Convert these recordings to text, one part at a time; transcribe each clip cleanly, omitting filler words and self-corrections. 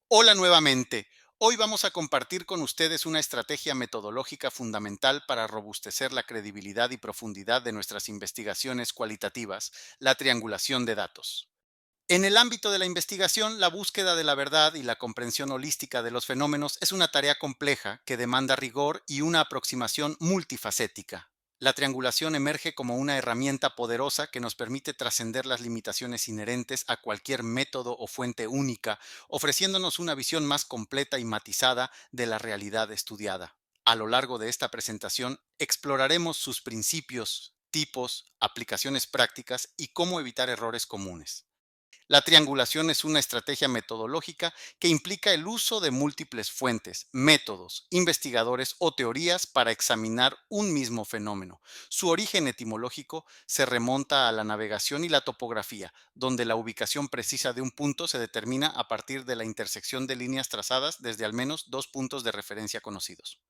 Hola nuevamente. Hoy vamos a compartir con ustedes una estrategia metodológica fundamental para robustecer la credibilidad y profundidad de nuestras investigaciones cualitativas, la triangulación de datos. En el ámbito de la investigación, la búsqueda de la verdad y la comprensión holística de los fenómenos es una tarea compleja que demanda rigor y una aproximación multifacética. La triangulación emerge como una herramienta poderosa que nos permite trascender las limitaciones inherentes a cualquier método o fuente única, ofreciéndonos una visión más completa y matizada de la realidad estudiada. A lo largo de esta presentación, exploraremos sus principios, tipos, aplicaciones prácticas y cómo evitar errores comunes. La triangulación es una estrategia metodológica que implica el uso de múltiples fuentes, métodos, investigadores o teorías para examinar un mismo fenómeno. Su origen etimológico se remonta a la navegación y la topografía, donde la ubicación precisa de un punto se determina a partir de la intersección de líneas trazadas desde al menos dos puntos de referencia conocidos.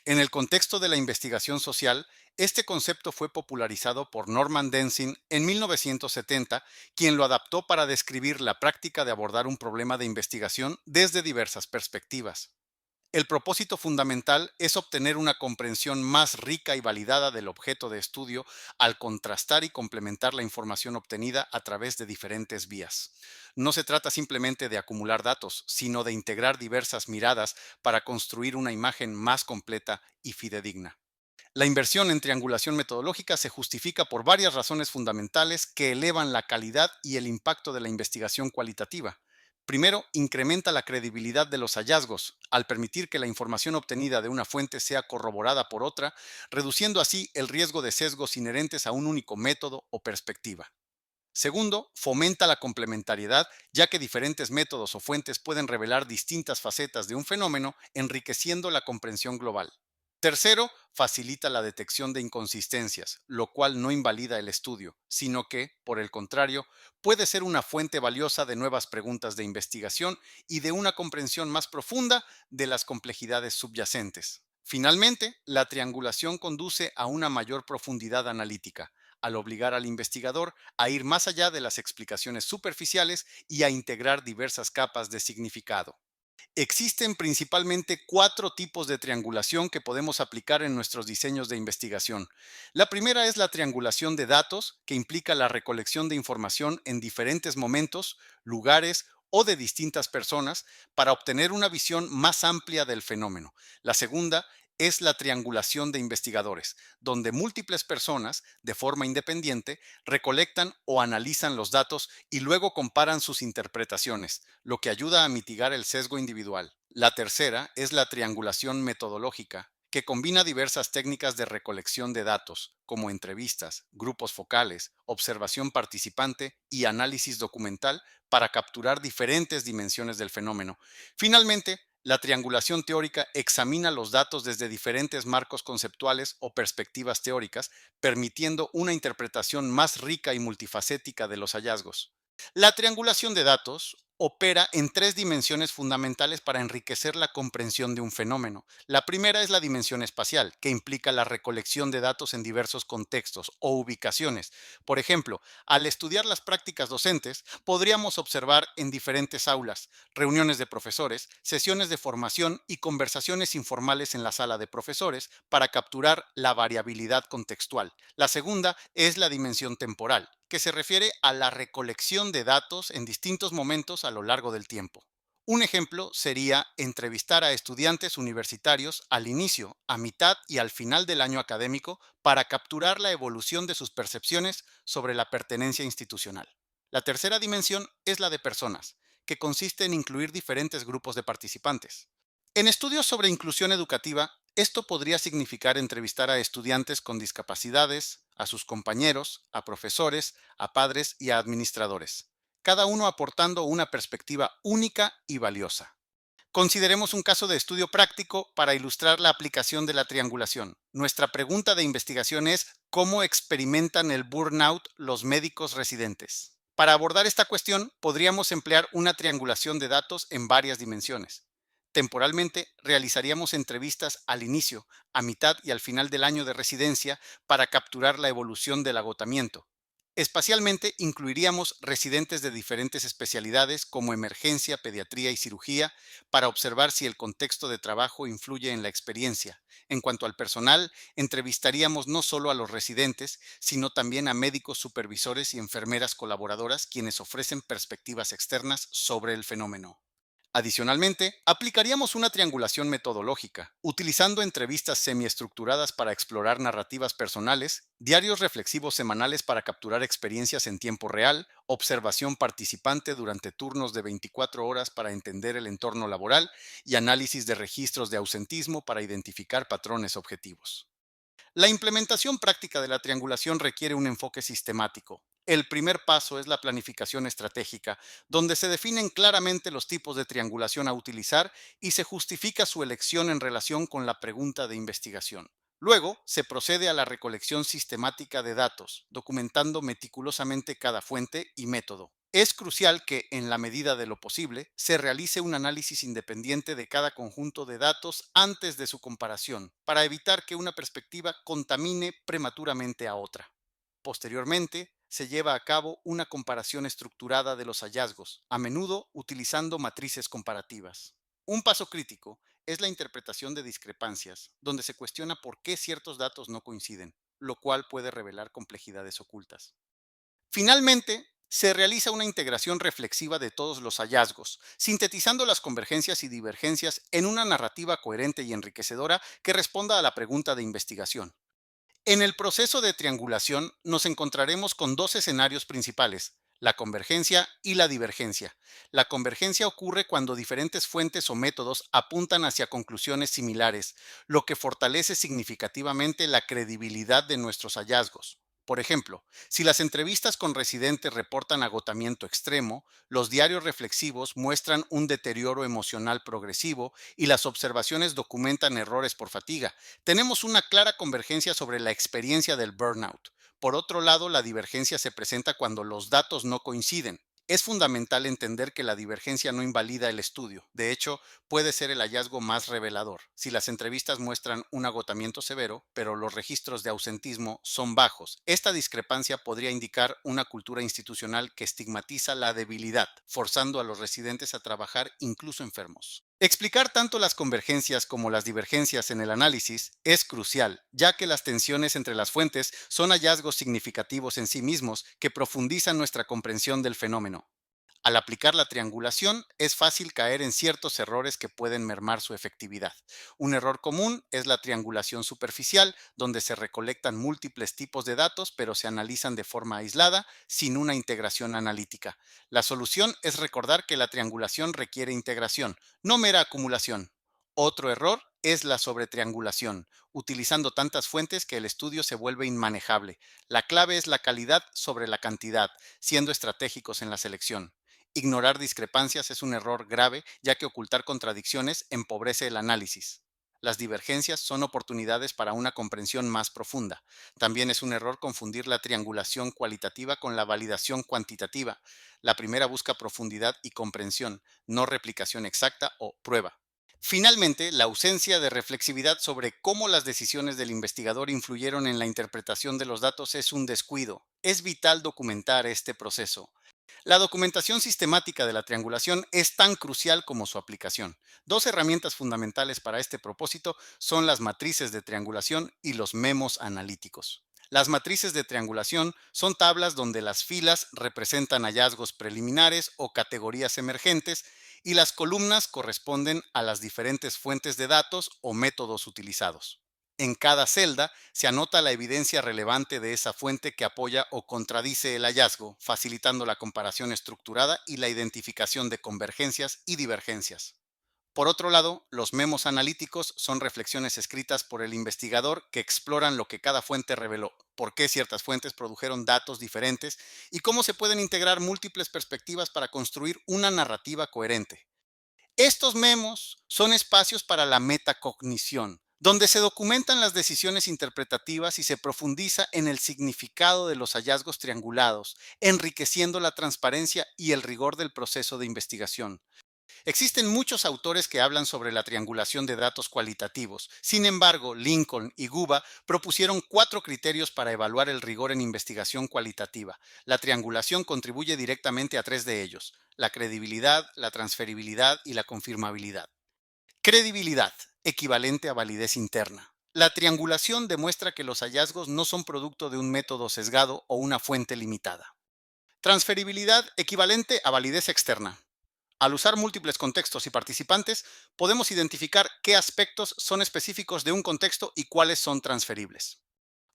En el contexto de la investigación social, este concepto fue popularizado por Norman Denzin en 1970, quien lo adaptó para describir la práctica de abordar un problema de investigación desde diversas perspectivas. El propósito fundamental es obtener una comprensión más rica y validada del objeto de estudio al contrastar y complementar la información obtenida a través de diferentes vías. No se trata simplemente de acumular datos, sino de integrar diversas miradas para construir una imagen más completa y fidedigna. La inversión en triangulación metodológica se justifica por varias razones fundamentales que elevan la calidad y el impacto de la investigación cualitativa. Primero, incrementa la credibilidad de los hallazgos, al permitir que la información obtenida de una fuente sea corroborada por otra, reduciendo así el riesgo de sesgos inherentes a un único método o perspectiva. Segundo, fomenta la complementariedad, ya que diferentes métodos o fuentes pueden revelar distintas facetas de un fenómeno, enriqueciendo la comprensión global. Tercero, facilita la detección de inconsistencias, lo cual no invalida el estudio, sino que, por el contrario, puede ser una fuente valiosa de nuevas preguntas de investigación y de una comprensión más profunda de las complejidades subyacentes. Finalmente, la triangulación conduce a una mayor profundidad analítica, al obligar al investigador a ir más allá de las explicaciones superficiales y a integrar diversas capas de significado. Existen principalmente cuatro tipos de triangulación que podemos aplicar en nuestros diseños de investigación. La primera es la triangulación de datos, que implica la recolección de información en diferentes momentos, lugares o de distintas personas para obtener una visión más amplia del fenómeno. La segunda es la triangulación de investigadores, donde múltiples personas, de forma independiente, recolectan o analizan los datos y luego comparan sus interpretaciones, lo que ayuda a mitigar el sesgo individual. La tercera es la triangulación metodológica, que combina diversas técnicas de recolección de datos, como entrevistas, grupos focales, observación participante y análisis documental, para capturar diferentes dimensiones del fenómeno. Finalmente, la triangulación teórica examina los datos desde diferentes marcos conceptuales o perspectivas teóricas, permitiendo una interpretación más rica y multifacética de los hallazgos. La triangulación de datos opera en tres dimensiones fundamentales para enriquecer la comprensión de un fenómeno. La primera es la dimensión espacial, que implica la recolección de datos en diversos contextos o ubicaciones. Por ejemplo, al estudiar las prácticas docentes, podríamos observar en diferentes aulas, reuniones de profesores, sesiones de formación y conversaciones informales en la sala de profesores para capturar la variabilidad contextual. La segunda es la dimensión temporal, que se refiere a la recolección de datos en distintos momentos a lo largo del tiempo. Un ejemplo sería entrevistar a estudiantes universitarios al inicio, a mitad y al final del año académico para capturar la evolución de sus percepciones sobre la pertenencia institucional. La tercera dimensión es la de personas, que consiste en incluir diferentes grupos de participantes. En estudios sobre inclusión educativa, esto podría significar entrevistar a estudiantes con discapacidades, a sus compañeros, a profesores, a padres y a administradores, cada uno aportando una perspectiva única y valiosa. Consideremos un caso de estudio práctico para ilustrar la aplicación de la triangulación. Nuestra pregunta de investigación es: ¿cómo experimentan el burnout los médicos residentes? Para abordar esta cuestión, podríamos emplear una triangulación de datos en varias dimensiones. Temporalmente, realizaríamos entrevistas al inicio, a mitad y al final del año de residencia para capturar la evolución del agotamiento. Espacialmente, incluiríamos residentes de diferentes especialidades como emergencia, pediatría y cirugía para observar si el contexto de trabajo influye en la experiencia. En cuanto al personal, entrevistaríamos no solo a los residentes, sino también a médicos supervisores y enfermeras colaboradoras quienes ofrecen perspectivas externas sobre el fenómeno. Adicionalmente, aplicaríamos una triangulación metodológica, utilizando entrevistas semiestructuradas para explorar narrativas personales, diarios reflexivos semanales para capturar experiencias en tiempo real, observación participante durante turnos de 24 horas para entender el entorno laboral y análisis de registros de ausentismo para identificar patrones objetivos. La implementación práctica de la triangulación requiere un enfoque sistemático. El primer paso es la planificación estratégica, donde se definen claramente los tipos de triangulación a utilizar y se justifica su elección en relación con la pregunta de investigación. Luego, se procede a la recolección sistemática de datos, documentando meticulosamente cada fuente y método. Es crucial que, en la medida de lo posible, se realice un análisis independiente de cada conjunto de datos antes de su comparación, para evitar que una perspectiva contamine prematuramente a otra. Posteriormente, se lleva a cabo una comparación estructurada de los hallazgos, a menudo utilizando matrices comparativas. Un paso crítico es la interpretación de discrepancias, donde se cuestiona por qué ciertos datos no coinciden, lo cual puede revelar complejidades ocultas. Finalmente, se realiza una integración reflexiva de todos los hallazgos, sintetizando las convergencias y divergencias en una narrativa coherente y enriquecedora que responda a la pregunta de investigación. En el proceso de triangulación nos encontraremos con dos escenarios principales, la convergencia y la divergencia. La convergencia ocurre cuando diferentes fuentes o métodos apuntan hacia conclusiones similares, lo que fortalece significativamente la credibilidad de nuestros hallazgos. Por ejemplo, si las entrevistas con residentes reportan agotamiento extremo, los diarios reflexivos muestran un deterioro emocional progresivo y las observaciones documentan errores por fatiga, tenemos una clara convergencia sobre la experiencia del burnout. Por otro lado, la divergencia se presenta cuando los datos no coinciden. Es fundamental entender que la divergencia no invalida el estudio. De hecho, puede ser el hallazgo más revelador. Si las entrevistas muestran un agotamiento severo, pero los registros de ausentismo son bajos, esta discrepancia podría indicar una cultura institucional que estigmatiza la debilidad, forzando a los residentes a trabajar incluso enfermos. Explicar tanto las convergencias como las divergencias en el análisis es crucial, ya que las tensiones entre las fuentes son hallazgos significativos en sí mismos que profundizan nuestra comprensión del fenómeno. Al aplicar la triangulación, es fácil caer en ciertos errores que pueden mermar su efectividad. Un error común es la triangulación superficial, donde se recolectan múltiples tipos de datos, pero se analizan de forma aislada, sin una integración analítica. La solución es recordar que la triangulación requiere integración, no mera acumulación. Otro error es la sobretriangulación, utilizando tantas fuentes que el estudio se vuelve inmanejable. La clave es la calidad sobre la cantidad, siendo estratégicos en la selección. Ignorar discrepancias es un error grave, ya que ocultar contradicciones empobrece el análisis. Las divergencias son oportunidades para una comprensión más profunda. También es un error confundir la triangulación cualitativa con la validación cuantitativa. La primera busca profundidad y comprensión, no replicación exacta o prueba. Finalmente, la ausencia de reflexividad sobre cómo las decisiones del investigador influyeron en la interpretación de los datos es un descuido. Es vital documentar este proceso. La documentación sistemática de la triangulación es tan crucial como su aplicación. Dos herramientas fundamentales para este propósito son las matrices de triangulación y los memos analíticos. Las matrices de triangulación son tablas donde las filas representan hallazgos preliminares o categorías emergentes y las columnas corresponden a las diferentes fuentes de datos o métodos utilizados. En cada celda se anota la evidencia relevante de esa fuente que apoya o contradice el hallazgo, facilitando la comparación estructurada y la identificación de convergencias y divergencias. Por otro lado, los memos analíticos son reflexiones escritas por el investigador que exploran lo que cada fuente reveló, por qué ciertas fuentes produjeron datos diferentes y cómo se pueden integrar múltiples perspectivas para construir una narrativa coherente. Estos memos son espacios para la metacognición, donde se documentan las decisiones interpretativas y se profundiza en el significado de los hallazgos triangulados, enriqueciendo la transparencia y el rigor del proceso de investigación. Existen muchos autores que hablan sobre la triangulación de datos cualitativos. Sin embargo, Lincoln y Guba propusieron 4 criterios para evaluar el rigor en investigación cualitativa. La triangulación contribuye directamente a 3 de ellos: la credibilidad, la transferibilidad y la confirmabilidad. Credibilidad, equivalente a validez interna. La triangulación demuestra que los hallazgos no son producto de un método sesgado o una fuente limitada. Transferibilidad, equivalente a validez externa. Al usar múltiples contextos y participantes, podemos identificar qué aspectos son específicos de un contexto y cuáles son transferibles.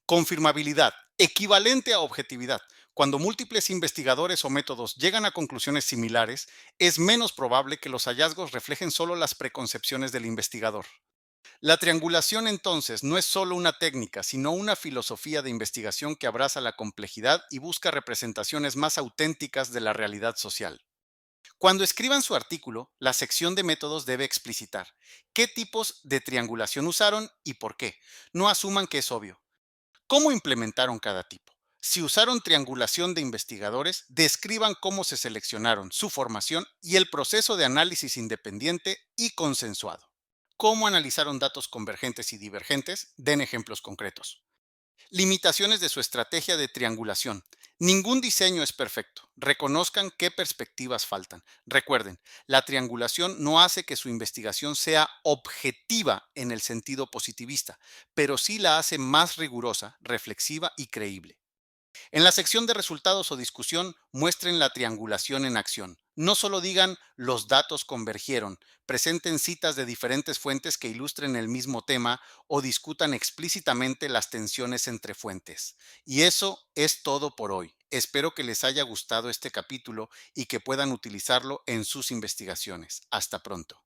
Confirmabilidad, equivalente a objetividad. Cuando múltiples investigadores o métodos llegan a conclusiones similares, es menos probable que los hallazgos reflejen solo las preconcepciones del investigador. La triangulación entonces no es solo una técnica, sino una filosofía de investigación que abraza la complejidad y busca representaciones más auténticas de la realidad social. Cuando escriban su artículo, la sección de métodos debe explicitar qué tipos de triangulación usaron y por qué. No asuman que es obvio. ¿Cómo implementaron cada tipo? Si usaron triangulación de investigadores, describan cómo se seleccionaron, su formación y el proceso de análisis independiente y consensuado. ¿Cómo analizaron datos convergentes y divergentes? Den ejemplos concretos. Limitaciones de su estrategia de triangulación. Ningún diseño es perfecto. Reconozcan qué perspectivas faltan. Recuerden, la triangulación no hace que su investigación sea objetiva en el sentido positivista, pero sí la hace más rigurosa, reflexiva y creíble. En la sección de resultados o discusión, muestren la triangulación en acción. No solo digan los datos convergieron, presenten citas de diferentes fuentes que ilustren el mismo tema o discutan explícitamente las tensiones entre fuentes. Y eso es todo por hoy. Espero que les haya gustado este capítulo y que puedan utilizarlo en sus investigaciones. Hasta pronto.